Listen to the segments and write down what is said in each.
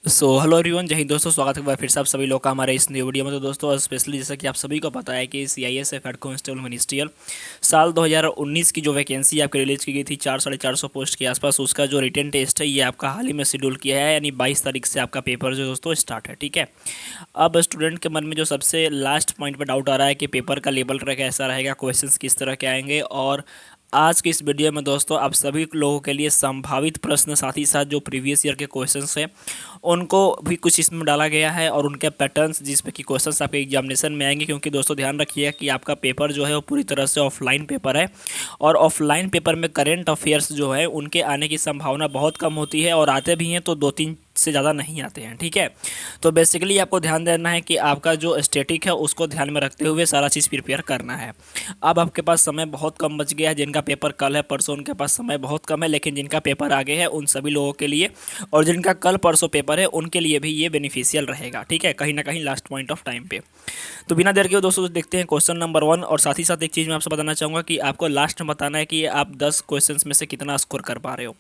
Hello everyone, जय हिंद दोस्तों। स्वागत है एक बार फिर से आप सभी लोग का हमारे इस न्यू वीडियो में। तो दोस्तों स्पेशली जैसा कि आप सभी को पता है कि CISF हेड कांस्टेबल मिनिस्ट्रियल साल 2019 की जो वैकेंसी आपकी रिलीज की गई थी 400-450 पोस्ट के आसपास, उसका जो रिटन टेस्ट है ये आपका हाल ही में शेड्यूल किया है, यानी 22 तारीख से आपका पेपर जो दोस्तों स्टार्ट है। ठीक है, अब स्टूडेंट के मन में जो सबसे लास्ट पॉइंट पर डाउट आ रहा है कि पेपर का लेवल कैसा रहेगा, क्वेश्चन किस तरह के आएंगे, और आज की इस वीडियो में दोस्तों आप सभी लोगों के लिए संभावित प्रश्न, साथ ही साथ जो प्रीवियस ईयर के क्वेश्चंस हैं उनको भी कुछ इसमें डाला गया है, और उनके पैटर्न्स जिसपे कि क्वेश्चंस आपके एग्जामिनेशन में आएंगे। क्योंकि दोस्तों ध्यान रखिए कि आपका पेपर जो है वो पूरी तरह से ऑफलाइन पेपर है, और ऑफलाइन पेपर में करेंट अफेयर्स जो है उनके आने की संभावना बहुत कम होती है, और आते भी हैं तो 2-3 से ज़्यादा नहीं आते हैं। ठीक है, तो बेसिकली आपको ध्यान देना है कि आपका जो स्टैटिक है उसको ध्यान में रखते हुए सारा चीज़ प्रिपेयर करना है। अब आपके पास समय बहुत कम बच गया है। जिनका पेपर कल है परसों उनके पास समय बहुत कम है, लेकिन जिनका पेपर आगे है उन सभी लोगों के लिए, और जिनका कल परसों पेपर है उनके लिए भी ये बेनिफिशियल रहेगा। ठीक है, कहीं ना कहीं लास्ट पॉइंट ऑफ टाइम पे। तो बिना देर के दोस्तों देखते हैं क्वेश्चन नंबर 1। और साथ ही साथ एक चीज़ मैं आपसे बताना चाहूँगा कि आपको लास्ट में बताना है कि आप 10 क्वेश्चन में से कितना स्कोर कर पा रहे हो।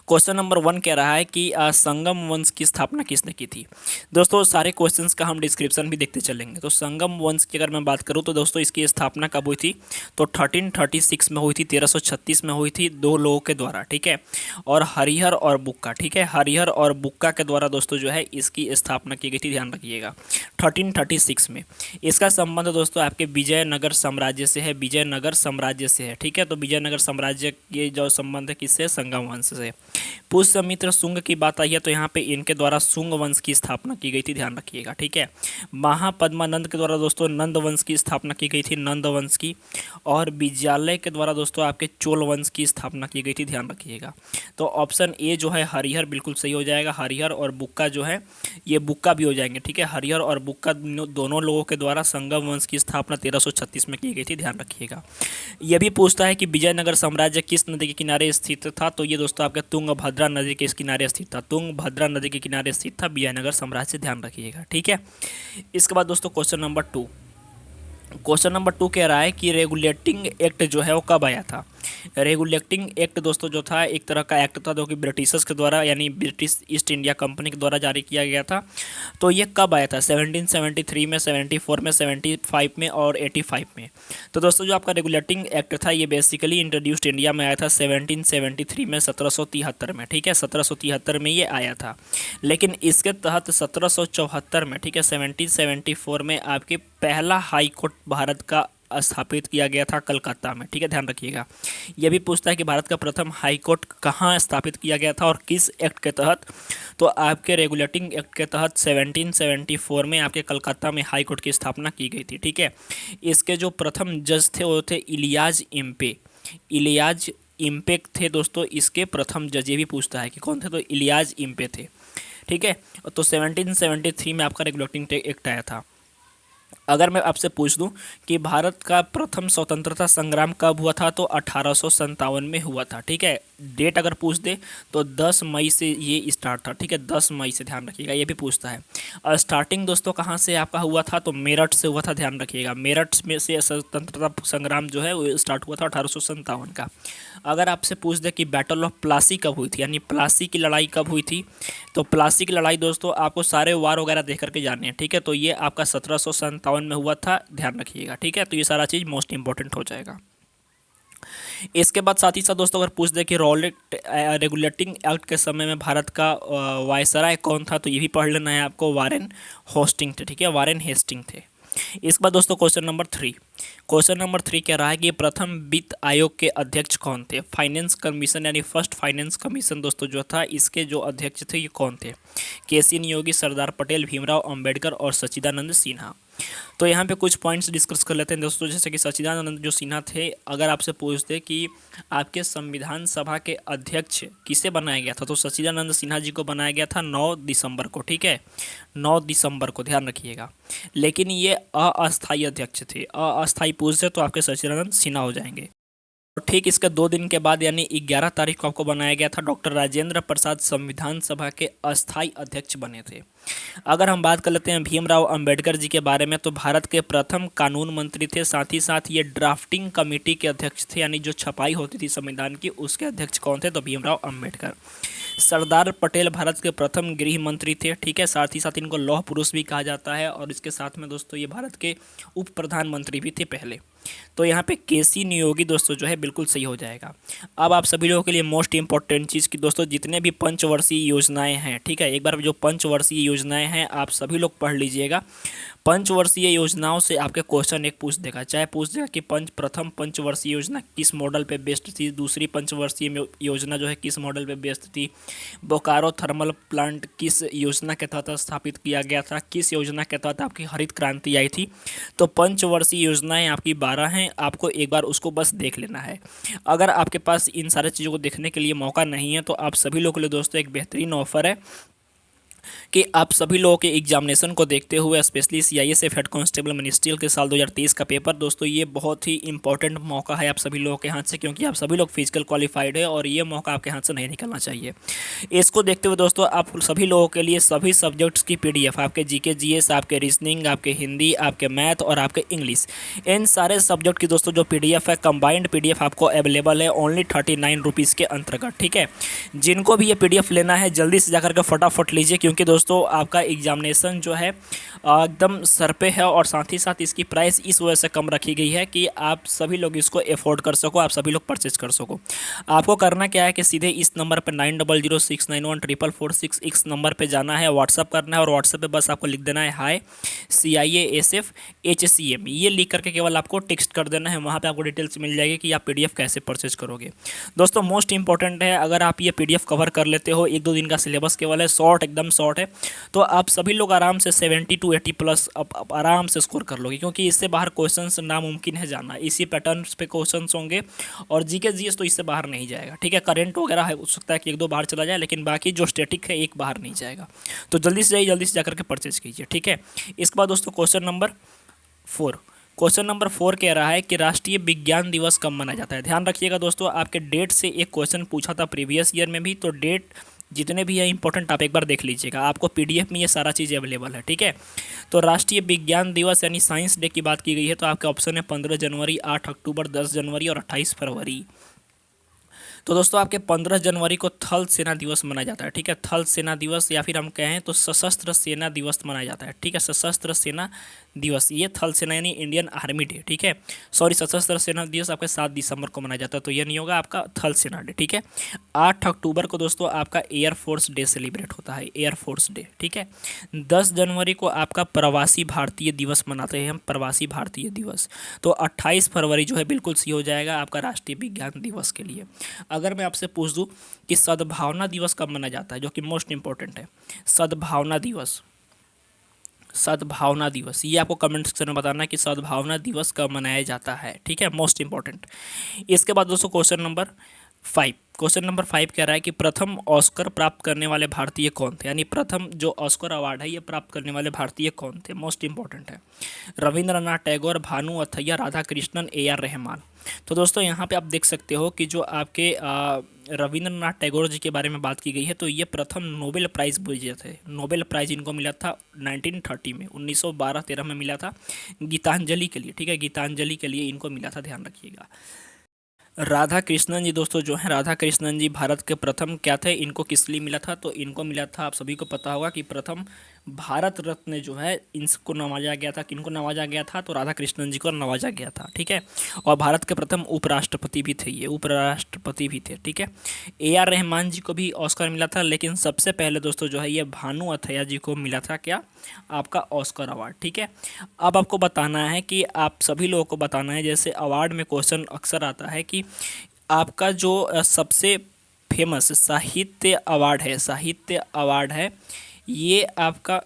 क्वेश्चन नंबर 1 कह रहा है कि संगम वंश की स्थापना किसने की थी। दोस्तों सारे क्वेश्चंस का हम डिस्क्रिप्शन भी देखते चलेंगे। तो संगम वंश की अगर मैं बात करूं तो दोस्तों इसकी स्थापना कब हुई थी, तो 1336 में हुई थी, 1336 में हुई थी, दो लोगों के द्वारा। ठीक है, और हरिहर और बुक्का। ठीक है, हरिहर और बुक्का के द्वारा दोस्तों जो है इसकी स्थापना की गई थी, ध्यान रखिएगा 1336 में। इसका संबंध दोस्तों आपके विजयनगर साम्राज्य से है, विजयनगर साम्राज्य से है। ठीक है, तो विजयनगर साम्राज्य के जो संबंध है किससे, संगम वंश से। पुष्यमित्र शुंग की बात आई है तो यहाँ पे इनके द्वारा शुंग वंश की स्थापना की गई थी, ध्यान रखिएगा। ठीक है, महापद्मानंद के द्वारा दोस्तों नंद वंश की स्थापना की गई थी, नंद वंश की। और विजयालय के द्वारा दोस्तों आपके चोल वंश की स्थापना की गई थी, ध्यान रखिएगा। तो ऑप्शन ए जो है हरिहर बिल्कुल सही हो जाएगा। हरिहर और बुक्का जो है ये बुक्का भी हो जाएंगे। ठीक है, हरिहर और बुक्का दोनों लोगों के द्वारा संगम वंश की स्थापना 1336 में की गई थी, ध्यान रखिएगा। ये भी पूछता है कि विजयनगर साम्राज्य किस नदी के किनारे स्थित था, तो ये दोस्तों आपके तुंगभद्रा नदी के इस किनारे स्थित था, तुंगभद्रा नदी के किनारे स्थित था विजयनगर साम्राज्य, ध्यान रखिएगा। ठीक है, इसके बाद दोस्तों क्वेश्चन नंबर 2। क्वेश्चन नंबर 2 कह रहा है कि रेगुलेटिंग एक्ट जो है वो कब आया था। रेगुलेटिंग एक्ट दोस्तों जो था एक तरह का एक्ट था जो कि ब्रिटिशर्स के द्वारा यानी ब्रिटिश ईस्ट इंडिया कंपनी के द्वारा जारी किया गया था। तो ये कब आया था, 1773 में, 74 में, 75 में और 85 में। तो दोस्तों जो आपका रेगुलेटिंग एक्ट था ये बेसिकली इंट्रोड्यूस्ड इंडिया में आया था 1773 में, 1773 में। ठीक है, 1773 में ये आया था, लेकिन इसके तहत 1774 में, ठीक है, 1774 में आपके पहला हाई कोर्ट भारत का स्थापित किया गया था कलकत्ता में। ठीक है, ध्यान रखिएगा। यह भी पूछता है कि भारत का प्रथम हाई कोर्ट कहाँ स्थापित किया गया था और किस एक्ट के तहत, तो आपके रेगुलेटिंग एक्ट के तहत 1774 में आपके कलकत्ता में हाई कोर्ट की स्थापना की गई थी। ठीक है, इसके जो प्रथम जज थे वो थे इलियाज इम्पे, इलियाज इम्पे थे दोस्तों इसके प्रथम जज। ये भी पूछता है कि कौन थे, तो इलियाज इम्पे थे। ठीक है, तो 1773 में आपका रेगुलेटिंग एक्ट आया था। अगर मैं आपसे पूछ दूं कि भारत का प्रथम स्वतंत्रता संग्राम कब हुआ था, तो 1857 में हुआ था। ठीक है, डेट अगर पूछ दे तो 10 मई से ये स्टार्ट था। ठीक है, 10 मई से, ध्यान रखिएगा। ये भी पूछता है और स्टार्टिंग दोस्तों कहाँ से आपका हुआ था, तो मेरठ से हुआ था, ध्यान रखिएगा। मेरठ में से स्वतंत्रता संग्राम जो है वो स्टार्ट हुआ था 1857 का। अगर आपसे पूछ दे कि बैटल ऑफ प्लासी कब हुई थी, यानी प्लासी की लड़ाई कब हुई थी, तो प्लासी की लड़ाई दोस्तों आपको सारे वार वगैरह देख करके जानने हैं। ठीक है, तो ये आपका 1757 में हुआ था, ध्यान रखिएगा। ठीक है, तो ये सारा चीज़ मोस्ट इंपॉर्टेंट हो जाएगा। इसके बाद साथ ही साथ दोस्तों अगर पूछ दे कि रेगुलेटिंग एक्ट के समय में भारत का वायसराय कौन था, तो ये भी पढ़ लेना है आपको, वारेन होस्टिंग थे। ठीक है, वारेन हेस्टिंग थे। इसके बाद दोस्तों क्वेश्चन नंबर 3। क्वेश्चन नंबर 3 कह रहा है कि प्रथम वित्त आयोग के अध्यक्ष कौन थे। फाइनेंस कमीशन यानी फर्स्ट फाइनेंस कमीशन दोस्तों जो था इसके जो अध्यक्ष थे ये कौन थे। केसी नियोगी, सरदार पटेल, भीमराव अंबेडकर और सच्चिदानंद सिन्हा। तो यहाँ पे कुछ पॉइंट्स डिस्कस कर लेते हैं दोस्तों। जैसे कि सच्चिदानंद जो सिन्हा थे, अगर आपसे पूछते कि आपके संविधान सभा के अध्यक्ष किसे बनाया गया था, तो सच्चिदानंद सिन्हा जी को बनाया गया था 9 दिसंबर को। ठीक है, 9 दिसंबर को, ध्यान रखिएगा। लेकिन ये अस्थायी अध्यक्ष थे, अस्थायी पूछते तो आपके सच्चिदानंद सिन्हा हो जाएंगे। और ठीक इसके 2 दिन के बाद यानी 11 तारीख को आपको बनाया गया था, डॉक्टर राजेंद्र प्रसाद संविधान सभा के अस्थायी अध्यक्ष बने थे। अगर हम बात कर लेते हैं भीमराव अंबेडकर जी के बारे में, तो भारत के प्रथम कानून मंत्री थे, साथ ही साथ ये ड्राफ्टिंग कमेटी के अध्यक्ष थे, यानी जो छपाई होती थी संविधान की उसके अध्यक्ष कौन थे, तो भीमराव अंबेडकर। सरदार पटेल भारत के प्रथम गृह मंत्री थे, ठीक है। साथ ही साथ इनको लौह पुरुष भी कहा जाता है और इसके साथ में दोस्तों ये भारत के उप प्रधानमंत्री भी थे पहले। तो यहाँ पे केसी नियोगी दोस्तों जो है बिल्कुल सही हो जाएगा। अब आप सभी लोगों के लिए मोस्ट इंपॉर्टेंट चीज़ कि दोस्तों जितने भी पंचवर्षीय योजनाएं हैं, ठीक है, एक बार जो पंचवर्षीय योजनाएं हैं आप सभी लोग पढ़ लीजिएगा। पंचवर्षीय योजनाओं से आपके क्वेश्चन एक पूछ देगा, चाहे पूछ देगा कि प्रथम पंचवर्षीय योजना किस मॉडल पे बेस्ड थी, दूसरी पंचवर्षीय योजना जो है किस मॉडल पे बेस्ड थी, बोकारो थर्मल प्लांट किस योजना के तहत स्थापित किया गया था, किस योजना के तहत आपकी हरित क्रांति आई थी। तो पंचवर्षीय योजनाएं आपकी 12 हैं, आपको एक बार उसको बस देख लेना है। अगर आपके पास इन सारे चीज़ों को देखने के लिए मौका नहीं है तो आप सभी लोगों के लिए दोस्तों एक बेहतरीन ऑफर है कि आप सभी लोगों के एग्जामिनेशन को देखते हुए, specially CISF head constable ministerial के साल 2023 का पेपर दोस्तों, ये बहुत ही इंपॉर्टेंट मौका है आप सभी लोगों के हाथ से, क्योंकि आप सभी लोग फिजिकल क्वालिफाइड है और ये मौका आपके हाथ से नहीं निकलना चाहिए। इसको देखते हुए दोस्तों आप सभी लोगों के लिए सभी सब्जेक्ट्स की पीडीएफ, आपके जीके जीएस, आपके रीजनिंग, आपके हिंदी, आपके मैथ और आपके इंग्लिश, इन सारे सब्जेक्ट की दोस्तों जो पीडीएफ है, कंबाइंड पीडीएफ आपको अवेलेबल है ओनली 39 रुपीज़ के अंतर्गत, ठीक है। जिनको भी ये पीडीएफ लेना है जल्दी से जाकर के फटाफट लीजिए, क्योंकि दोस्तों आपका एग्जामिनेशन जो है एकदम सर पे है और साथ ही साथ इसकी प्राइस इस वजह से कम रखी गई है कि आप सभी लोग इसको अफोर्ड कर सको, आप सभी लोग परचेज कर सको। आपको करना क्या है कि सीधे इस नंबर पर 9006914446 इस नंबर पे जाना है, व्हाट्सअप करना है और व्हाट्सअप पे बस आपको लिख देना है हाय CIASF HCM, ये लिख करके केवल आपको टेक्स्ट कर देना है। वहाँ पे आपको डिटेल्स मिल जाएगी कि आप पीडीएफ कैसे परचेज करोगे। दोस्तों मोस्ट इंपॉर्टेंट है, अगर आप ये पीडीएफ कवर कर लेते हो, 1-2 दिन का सिलेबस केवल है, शॉर्ट एकदम शॉर्ट है, तो आप सभी लोग आराम से 70 to 80 प्लस आप आराम से स्कोर कर लोगे, क्योंकि इससे बाहर क्वेश्चंस नामुमकिन है जाना। इसी पैटर्न्स पे क्वेश्चंस होंगे और जीके जीएस तो इससे बाहर नहीं जाएगा, ठीक है। करंट वगैरह है, हो सकता है कि 1-2 बाहर चला जाए, लेकिन बाकी जो स्टैटिक है एक बाहर नहीं जाएगा। तो जल्दी से जाइए, जल्दी से जाकर के परचेज कीजिए, ठीक है। इसके बाद दोस्तों क्वेश्चन नंबर 4, क्वेश्चन नंबर 4 कह रहा है कि राष्ट्रीय विज्ञान दिवस कब मनाया जाता है। ध्यान रखिएगा दोस्तों, आपके डेट से एक क्वेश्चन पूछा था प्रीवियस ईयर में भी, तो डेट जितने भी है इंपॉर्टेंट आप एक बार देख लीजिएगा, आपको पीडीएफ में ये सारा चीज़ अवेलेबल है, ठीक है। तो राष्ट्रीय विज्ञान दिवस यानी साइंस डे की बात की गई है, तो आपके ऑप्शन है 15 जनवरी, 8 अक्टूबर, 10 जनवरी और 28 फरवरी। तो दोस्तों आपके 15 जनवरी को थल सेना दिवस मनाया जाता है, ठीक है। थल सेना दिवस या फिर हम कहें तो सशस्त्र सेना दिवस मनाया जाता है, ठीक है। सशस्त्र सेना दिवस, ये थल सेना यानी इंडियन आर्मी डे, ठीक है। सॉरी, सशस्त्र सेना दिवस आपके 7 दिसंबर को मनाया जाता है, तो ये नहीं होगा आपका थल सेना डे, ठीक है। 8 अक्टूबर को दोस्तों आपका एयरफोर्स डे सेलिब्रेट होता है, एयरफोर्स डे, ठीक है। 10 जनवरी को आपका प्रवासी भारतीय दिवस मनाते हैं हम, प्रवासी भारतीय दिवस। तो 28 फरवरी जो है बिल्कुल सही हो जाएगा आपका राष्ट्रीय विज्ञान दिवस के लिए। अगर मैं आपसे पूछ दूं कि सद्भावना दिवस कब मनाया जाता है, जो कि मोस्ट इंपॉर्टेंट है, सद्भावना दिवस, सद्भावना दिवस, ये आपको कमेंट सेक्शन में बताना है कि सद्भावना दिवस कब मनाया जाता है, ठीक है, मोस्ट इंपॉर्टेंट। इसके बाद दोस्तों क्वेश्चन नंबर 5, क्वेश्चन नंबर 5 कह रहा है कि प्रथम ऑस्कर प्राप्त करने वाले भारतीय कौन थे, यानी प्रथम जो ऑस्कर अवार्ड है ये प्राप्त करने वाले भारतीय कौन थे, मोस्ट इंपॉर्टेंट है। रविंद्रनाथ टैगोर, भानु अथैया, राधा कृष्णन, AR रहमान। तो दोस्तों यहाँ पे आप देख सकते हो कि जो आपके रविंद्रनाथ टैगोर जी के बारे में बात की गई है, तो ये प्रथम नोबेल प्राइज़ विजेता थे। नोबेल प्राइज़ इनको मिला था 1930 में, 1912-13 में मिला था गीतांजलि के लिए, ठीक है, गीतांजलि के लिए इनको मिला था, ध्यान रखिएगा। राधा कृष्णन जी दोस्तों जो हैं, राधा कृष्णन जी भारत के प्रथम क्या थे, इनको किस लिए मिला था, तो इनको मिला था, आप सभी को पता होगा कि प्रथम भारत रत्न जो है इनको नवाजा गया था। किनको नवाजा गया था, तो राधा कृष्णन जी को नवाजा गया था, ठीक है। और भारत के प्रथम उपराष्ट्रपति भी थे, ये उपराष्ट्रपति भी थे, ठीक है। AR रहमान जी को भी ऑस्कर मिला था, लेकिन सबसे पहले दोस्तों जो है ये भानु अथैया जी को मिला था क्या, आपका ऑस्कर अवार्ड, ठीक है। अब आपको बताना है कि आप सभी लोगों को बताना है, जैसे अवार्ड में क्वेश्चन अक्सर आता है कि आपका जो सबसे फेमस साहित्य अवार्ड है, साहित्य अवार्ड है, ये आपका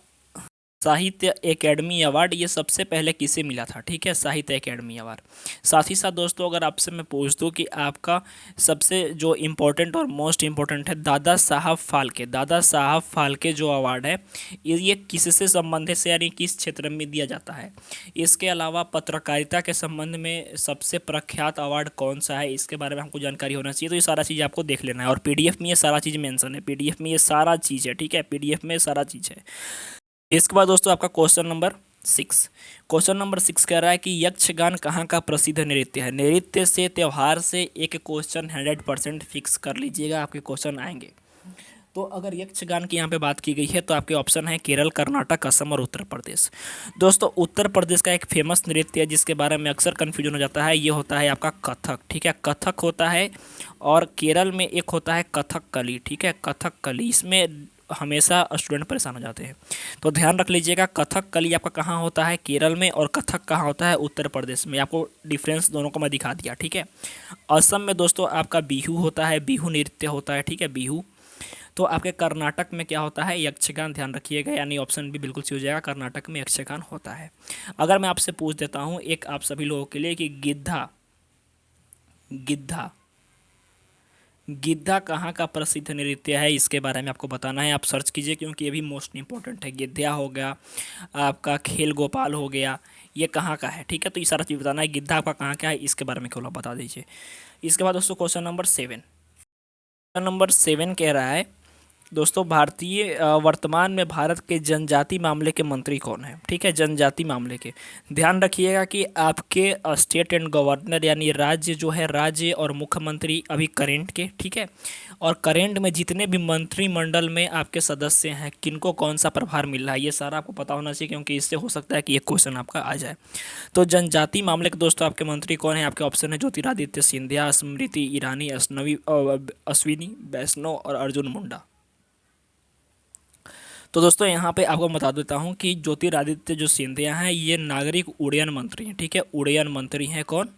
साहित्य एकेडमी अवार्ड, ये सबसे पहले किसे मिला था, ठीक है, साहित्य एकेडमी अवार्ड। साथ ही साथ दोस्तों अगर आपसे मैं पूछ दूं कि आपका सबसे जो इम्पोर्टेंट और मोस्ट इम्पोर्टेंट है दादा साहब फाल्के, दादा साहब फाल्के जो अवार्ड है ये किससे संबंधित से, यानी किस क्षेत्र में दिया जाता है। इसके अलावा पत्रकारिता के संबंध में सबसे प्रख्यात अवार्ड कौन सा है, इसके बारे में हमको जानकारी होना चाहिए। तो ये सारा चीज़ आपको देख लेना है और पीडीएफ में ये सारा चीज़ मेंशन है, पीडीएफ में ये सारा चीज़ है, ठीक है, पीडीएफ में सारा चीज़ है। इसके बाद दोस्तों आपका क्वेश्चन नंबर 6, क्वेश्चन नंबर 6 कह रहा है कि यक्षगान कहाँ का प्रसिद्ध नृत्य है। नृत्य से, त्यौहार से एक क्वेश्चन 100% फिक्स कर लीजिएगा, आपके क्वेश्चन आएंगे। तो अगर यक्षगान की यहाँ पे बात की गई है तो आपके ऑप्शन है केरल, कर्नाटक, असम और उत्तर प्रदेश। दोस्तों उत्तर प्रदेश का एक फेमस नृत्य है जिसके बारे में अक्सर कन्फ्यूजन हो जाता है, ये होता है आपका कथक। ठीक है, कथक होता है। और केरल में एक होता है कथकली। ठीक है, कथकली, इसमें हमेशा स्टूडेंट परेशान हो जाते हैं, तो ध्यान रख लीजिएगा। कथकली आपका कहाँ होता है? केरल में। और कथक कहाँ होता है? उत्तर प्रदेश में। आपको डिफरेंस दोनों को मैं दिखा दिया। ठीक है, असम में दोस्तों आपका बिहू होता है, बिहू नृत्य होता है। ठीक है, बिहू। तो आपके कर्नाटक में क्या होता है? यक्षगान। ध्यान रखिएगा, यानी ऑप्शन भी बिल्कुल सही हो जाएगा, कर्नाटक में यक्षगान होता है। अगर मैं आपसे पूछ देता हूँ एक आप सभी लोगों के लिए कि गिद्धा, गिद्धा, गिद्धा कहाँ का प्रसिद्ध नृत्य है, इसके बारे में आपको बताना है। आप सर्च कीजिए क्योंकि ये भी मोस्ट इंपॉर्टेंट है। गिद्धा हो गया, आपका खेल गोपाल हो गया, ये कहाँ का है? ठीक है, तो ये सारा चीज़ बताना है। गिद्धा आपका कहाँ का है, इसके बारे में केवल आप बता दीजिए। इसके बाद दोस्तों क्वेश्चन नंबर 7। क्वेश्चन नंबर 7 कह रहा है दोस्तों, वर्तमान में भारत के जनजाति मामले के मंत्री कौन है? ठीक है, जनजाति मामले के। ध्यान रखिएगा कि आपके स्टेट एंड गवर्नर यानी राज्य जो है, राज्य और मुख्यमंत्री अभी करेंट के। ठीक है, और करेंट में जितने भी मंत्रिमंडल में आपके सदस्य हैं, किनको कौन सा प्रभार मिल रहा है, ये सारा आपको पता होना चाहिए, क्योंकि इससे हो सकता है कि एक क्वेश्चन आपका आ जाए। तो जनजाति मामले के दोस्तों आपके मंत्री कौन है? आपके ऑप्शन है ज्योतिरादित्य सिंधिया, स्मृति ईरानी, अश्विनी वैष्णव और अर्जुन मुंडा। तो दोस्तों यहाँ पे आपको बता देता हूँ कि ज्योतिरादित्य जो सिंधिया हैं ये नागरिक उड्डयन मंत्री हैं। ठीक है, उड्डयन मंत्री हैं कौन?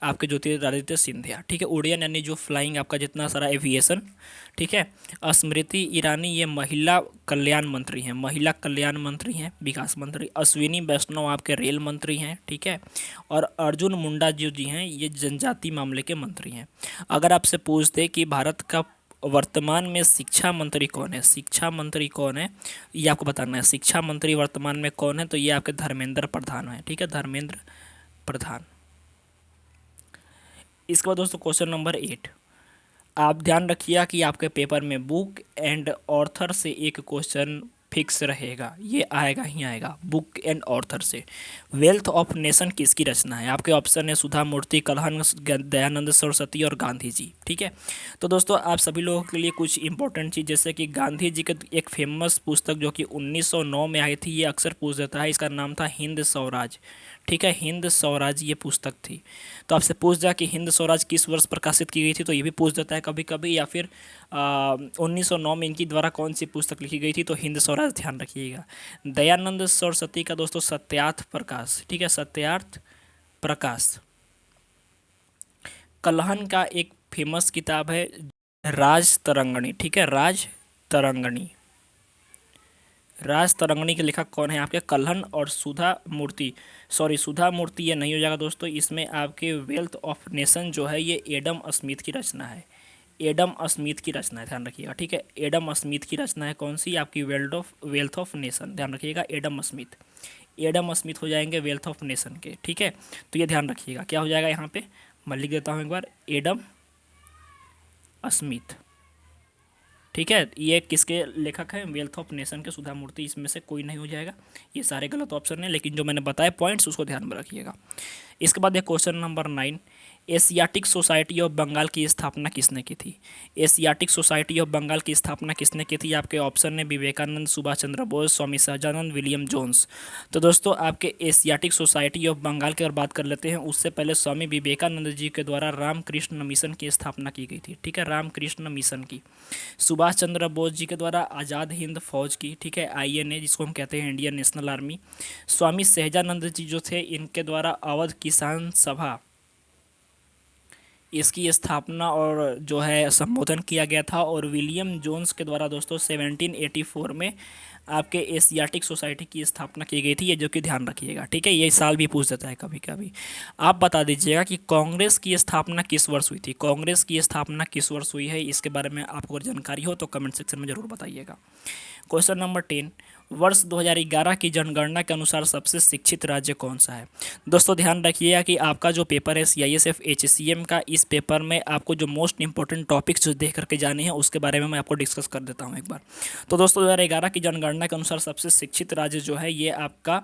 आपके ज्योतिरादित्य सिंधिया। ठीक है, उड्डयन यानी जो फ्लाइंग, आपका जितना सारा एविएशन। ठीक है, स्मृति ईरानी ये महिला कल्याण मंत्री हैं, महिला कल्याण मंत्री हैं, विकास मंत्री। अश्विनी वैष्णव आपके रेल मंत्री हैं। ठीक है, और अर्जुन मुंडा जी हैं ये जनजाति मामले के मंत्री हैं। अगर आपसे पूछते कि भारत का वर्तमान में शिक्षा मंत्री कौन है, शिक्षा मंत्री कौन है, ये आपको बताना है। शिक्षा मंत्री वर्तमान में कौन है? तो ये आपके धर्मेंद्र प्रधान है। ठीक है, धर्मेंद्र प्रधान। इसके बाद दोस्तों क्वेश्चन नंबर 8। आप ध्यान रखिएगा कि आपके पेपर में बुक एंड ऑर्थर से एक क्वेश्चन फिक्स रहेगा, ये आएगा ही आएगा, बुक एंड ऑर्थर से। वेल्थ ऑफ नेशन किसकी रचना है? आपके ऑप्शन है सुधा मूर्ति, कलहन, दयानंद सरस्वती और गांधी जी। ठीक है, तो दोस्तों आप सभी लोगों के लिए कुछ इंपॉर्टेंट चीज़, जैसे कि गांधी जी की एक फेमस पुस्तक जो कि 1909 में आई थी, ये अक्सर पूछ देता है, इसका नाम था हिंद स्वराज। ठीक है, हिंद स्वराज ये पुस्तक थी। तो आपसे पूछ जाए कि हिंद स्वराज किस वर्ष प्रकाशित की गई थी, तो ये भी पूछ देता है कभी कभी। या फिर 1909 में इनकी द्वारा कौन सी पुस्तक लिखी गई थी, तो हिंद स्वराज। ध्यान रखिएगा। दयानंद सरस्वती का दोस्तों सत्यार्थ प्रकाश। ठीक है, सत्यार्थ प्रकाश। कलहन का एक फेमस किताब है राज तरंगणी। ठीक है, राज तरंगणी। राज तरंगणी के लेखक कौन है? आपके कलहन। और सुधा मूर्ति, सॉरी सुधा मूर्ति ये नहीं हो जाएगा दोस्तों, इसमें आपके वेल्थ ऑफ नेशन जो है ये एडम स्मिथ की रचना है। एडम स्मिथ की रचना है, ध्यान रखिएगा। ठीक है, एडम स्मिथ की रचना है कौन सी? आपकी वेल्थ ऑफ नेशन। ध्यान रखिएगा, एडम स्मिथ। एडम स्मिथ हो जाएंगे वेल्थ ऑफ नेशन के। ठीक है, तो ये ध्यान रखिएगा क्या हो जाएगा यहाँ पे, मैं लिख देता हूँ एक बार, एडम स्मिथ। ठीक है, ये किसके लेखक हैं? वेल्थ ऑफ नेशन के सुधा मूर्ति। इसमें से कोई नहीं हो जाएगा, ये सारे गलत ऑप्शन हैं, लेकिन जो मैंने बताया पॉइंट्स उसको ध्यान में रखिएगा। इसके बाद एक question number 9। Asiatic society of Bengal की स्थापना किसने की थी? एशियाटिक सोसाइटी ऑफ बंगाल की स्थापना किसने की थी? आपके ऑप्शन है विवेकानंद, सुभाष चंद्र बोस, स्वामी सहजानंद, विलियम जोन्स। तो दोस्तों आपके एशियाटिक सोसाइटी ऑफ बंगाल की अगर बात कर लेते हैं, उससे पहले स्वामी विवेकानंद जी के द्वारा रामकृष्ण मिशन की स्थापना की गई थी। ठीक है, रामकृष्ण मिशन की। सुभाष चंद्र बोस जी के द्वारा आज़ाद हिंद फौज की। ठीक है, INA जिसको हम कहते हैं Indian national army. Swami Sahajanand जी जो थे इनके द्वारा अवध किसान सभा, इसकी स्थापना और जो है संबोधन किया गया था। और विलियम जोन्स के द्वारा दोस्तों 1784 में आपके एशियाटिक सोसाइटी की स्थापना की गई थी, ये जो कि ध्यान रखिएगा। ठीक है, ये साल भी पूछ देता है कभी कभी। आप बता दीजिएगा कि कांग्रेस की स्थापना किस वर्ष हुई थी? कांग्रेस की स्थापना किस वर्ष हुई है, इसके बारे में आपको अगर जानकारी हो तो कमेंट सेक्शन में ज़रूर बताइएगा। Question number 10। वर्ष 2011 की जनगणना के अनुसार सबसे शिक्षित राज्य कौन सा है। दोस्तों ध्यान रखिएगा कि आपका जो पेपर है CISF HCM का, इस पेपर में आपको जो मोस्ट इंपॉर्टेंट टॉपिक्स जो देख करके जाने हैं उसके बारे में मैं आपको डिस्कस कर देता हूं एक बार। तो दोस्तों 2011 की जनगणना के अनुसार सबसे शिक्षित राज्य जो है ये आपका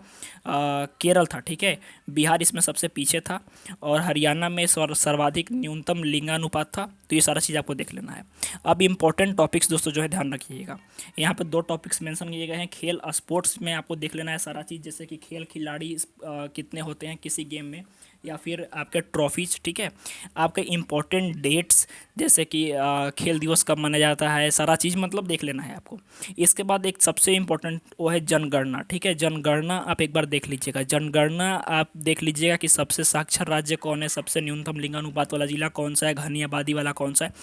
केरल था, ठीक है। बिहार इसमें सबसे पीछे था और हरियाणा में सर्वाधिक न्यूनतम लिंगानुपात था। तो ये सारा चीज़ आपको देख लेना है। अब इंपॉर्टेंट टॉपिक्स दोस्तों जो है ध्यान रखिएगा, यहाँ पे 2 टॉपिक्स मेंशन किए गए हैं। खेल स्पोर्ट्स में आपको देख लेना है सारा चीज़, जैसे कि खेल खिलाड़ी कितने होते हैं किसी गेम में, या फिर आपके ट्रॉफीज, ठीक है। आपके इम्पोर्टेंट डेट्स जैसे कि खेल दिवस कब मनाया जाता है, सारा चीज़ मतलब देख लेना है आपको। इसके बाद एक सबसे इम्पोर्टेंट वो है जनगणना, ठीक है। जनगणना आप एक बार देख लीजिएगा। जनगणना आप देख लीजिएगा कि सबसे साक्षर राज्य कौन है, सबसे न्यूनतम लिंगानुपात वाला जिला कौन सा है, घनी आबादी वाला कौन सा है।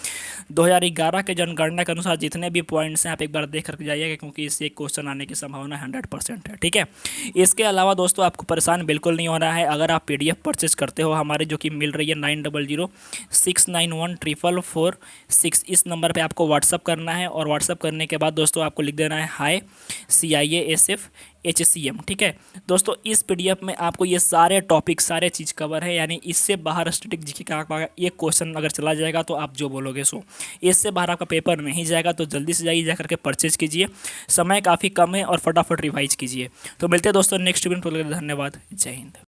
2011 के जनगणना के अनुसार जितने भी पॉइंट्स हैं आप एक बार देख करके जाइएगा, क्योंकि इससे एक क्वेश्चन आने की संभावना 100% है, ठीक है। इसके अलावा दोस्तों आपको परेशान बिल्कुल नहीं होना है। अगर आप PDF परचेज करते हो हमारे, जो कि मिल रही है 9006914446, इस नंबर पे आपको व्हाट्सअप करना है। और व्हाट्सअप करने के बाद दोस्तों आपको लिख देना है हाय CIASF HCM, ठीक है। दोस्तों इस PDF में आपको ये सारे टॉपिक सारे चीज़ कवर है, यानी इससे बाहर स्टैटिक जीके का एक क्वेश्चन अगर चला जाएगा तो आप जो बोलोगे सो, इससे बाहर आपका पेपर नहीं जाएगा। तो जल्दी से जाइए, जा करके परचेज कीजिए, समय काफ़ी कम है और फटाफट रिवाइज कीजिए। तो मिलते हैं दोस्तों नेक्स्ट वीडियो में। धन्यवाद, जय हिंद।